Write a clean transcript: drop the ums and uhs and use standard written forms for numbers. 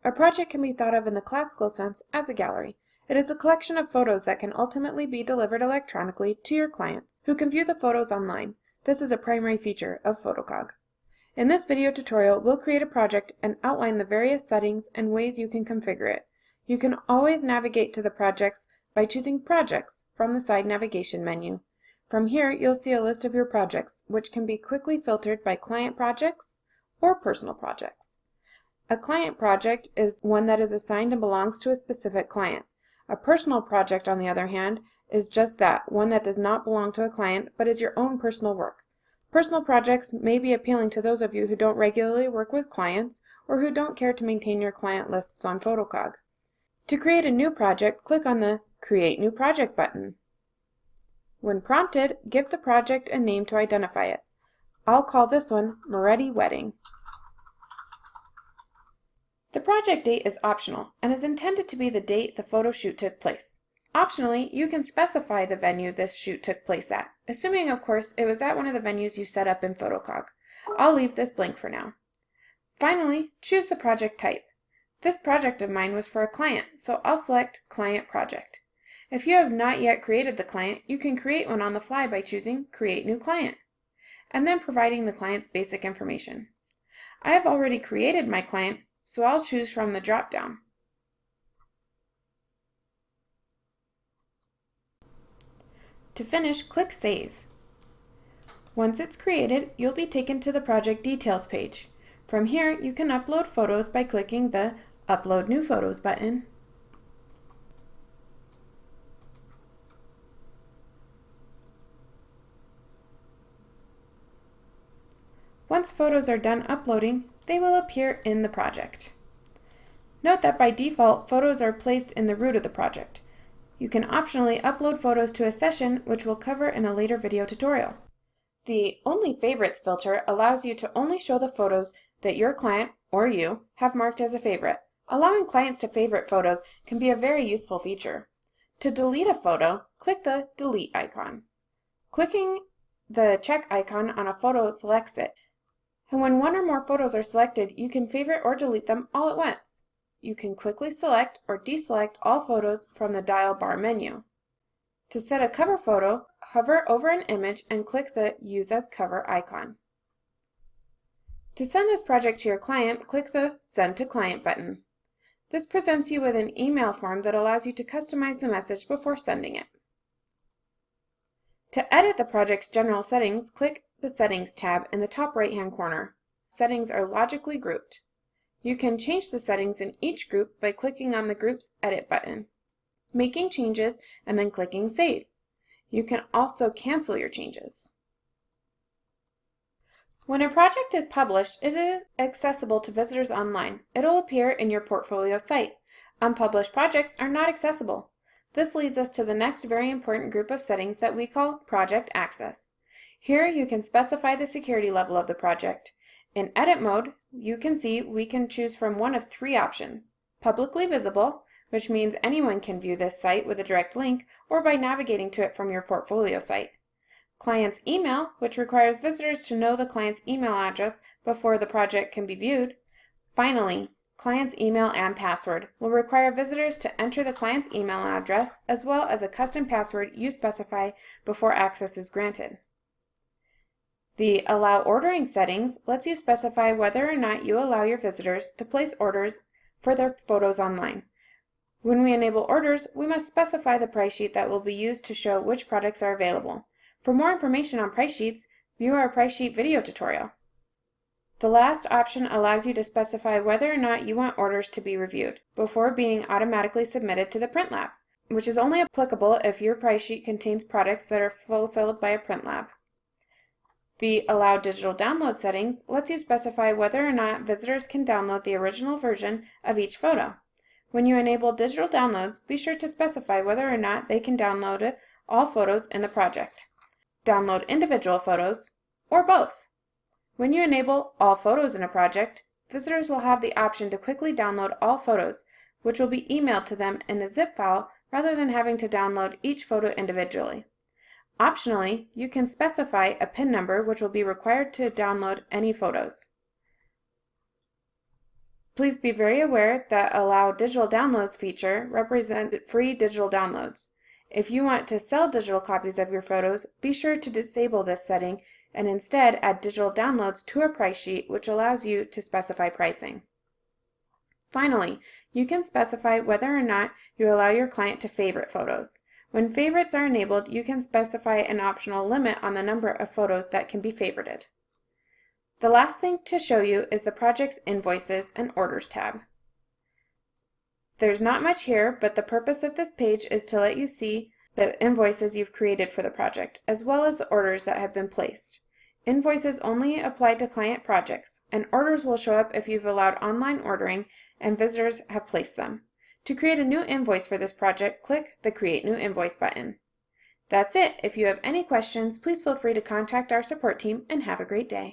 A project can be thought of in the classical sense as a gallery. It is a collection of photos that can ultimately be delivered electronically to your clients, who can view the photos online. This is a primary feature of Photocog. In this video tutorial, we'll create a project and outline the various settings and ways you can configure it. You can always navigate to the projects by choosing Projects from the side navigation menu. From here, you'll see a list of your projects, which can be quickly filtered by client projects or personal projects. A client project is one that is assigned and belongs to a specific client. A personal project, on the other hand, is just that, one that does not belong to a client, but is your own personal work. Personal projects may be appealing to those of you who don't regularly work with clients or who don't care to maintain your client lists on Photocog. To create a new project, click on the Create New Project button. When prompted, give the project a name to identify it. I'll call this one Moretti Wedding. The project date is optional and is intended to be the date the photo shoot took place. Optionally, you can specify the venue this shoot took place at, assuming of course it was at one of the venues you set up in Photocog. I'll leave this blank for now. Finally, choose the project type. This project of mine was for a client, so I'll select Client Project. If you have not yet created the client, you can create one on the fly by choosing Create New Client, and then providing the client's basic information. I have already created my client, so I'll choose from the drop-down. To finish, click Save. Once it's created, you'll be taken to the project details page. From here, you can upload photos by clicking the Upload New Photos button. Once photos are done uploading, they will appear in the project. Note that by default, photos are placed in the root of the project. You can optionally upload photos to a session, which we'll cover in a later video tutorial. The Only Favorites filter allows you to only show the photos that your client, or you, have marked as a favorite. Allowing clients to favorite photos can be a very useful feature. To delete a photo, click the Delete icon. Clicking the check icon on a photo selects it, and when one or more photos are selected, you can favorite or delete them all at once. You can quickly select or deselect all photos from the dial bar menu. To set a cover photo, hover over an image and click the Use as Cover icon. To send this project to your client, click the Send to Client button. This presents you with an email form that allows you to customize the message before sending it. To edit the project's general settings, click the Settings tab in the top right-hand corner. Settings are logically grouped. You can change the settings in each group by clicking on the group's Edit button, making changes, and then clicking Save. You can also cancel your changes. When a project is published, it is accessible to visitors online. It'll appear in your portfolio site. Unpublished projects are not accessible. This leads us to the next very important group of settings that we call Project Access. Here you can specify the security level of the project. In Edit mode, you can see we can choose from one of three options: Publicly Visible, which means anyone can view this site with a direct link or by navigating to it from your portfolio site; Client's Email, which requires visitors to know the client's email address before the project can be viewed; finally, Client's Email and Password will require visitors to enter the client's email address as well as a custom password you specify before access is granted. The Allow Ordering settings lets you specify whether or not you allow your visitors to place orders for their photos online. When we enable orders, we must specify the price sheet that will be used to show which products are available. For more information on price sheets, view our price sheet video tutorial. The last option allows you to specify whether or not you want orders to be reviewed before being automatically submitted to the print lab, which is only applicable if your price sheet contains products that are fulfilled by a print lab. The Allow Digital Download settings lets you specify whether or not visitors can download the original version of each photo. When you enable digital downloads, be sure to specify whether or not they can download all photos in the project, download individual photos, or both. When you enable all photos in a project, visitors will have the option to quickly download all photos, which will be emailed to them in a zip file rather than having to download each photo individually. Optionally, you can specify a PIN number which will be required to download any photos. Please be very aware that Allow Digital Downloads feature represents free digital downloads. If you want to sell digital copies of your photos, be sure to disable this setting and instead add digital downloads to a price sheet, which allows you to specify pricing. Finally, you can specify whether or not you allow your client to favorite photos. When favorites are enabled, you can specify an optional limit on the number of photos that can be favorited. The last thing to show you is the project's Invoices and Orders tab. There's not much here, but the purpose of this page is to let you see the invoices you've created for the project, as well as the orders that have been placed. Invoices only apply to client projects, and orders will show up if you've allowed online ordering and visitors have placed them. To create a new invoice for this project, click the Create New Invoice button. That's it. If you have any questions, please feel free to contact our support team, and have a great day.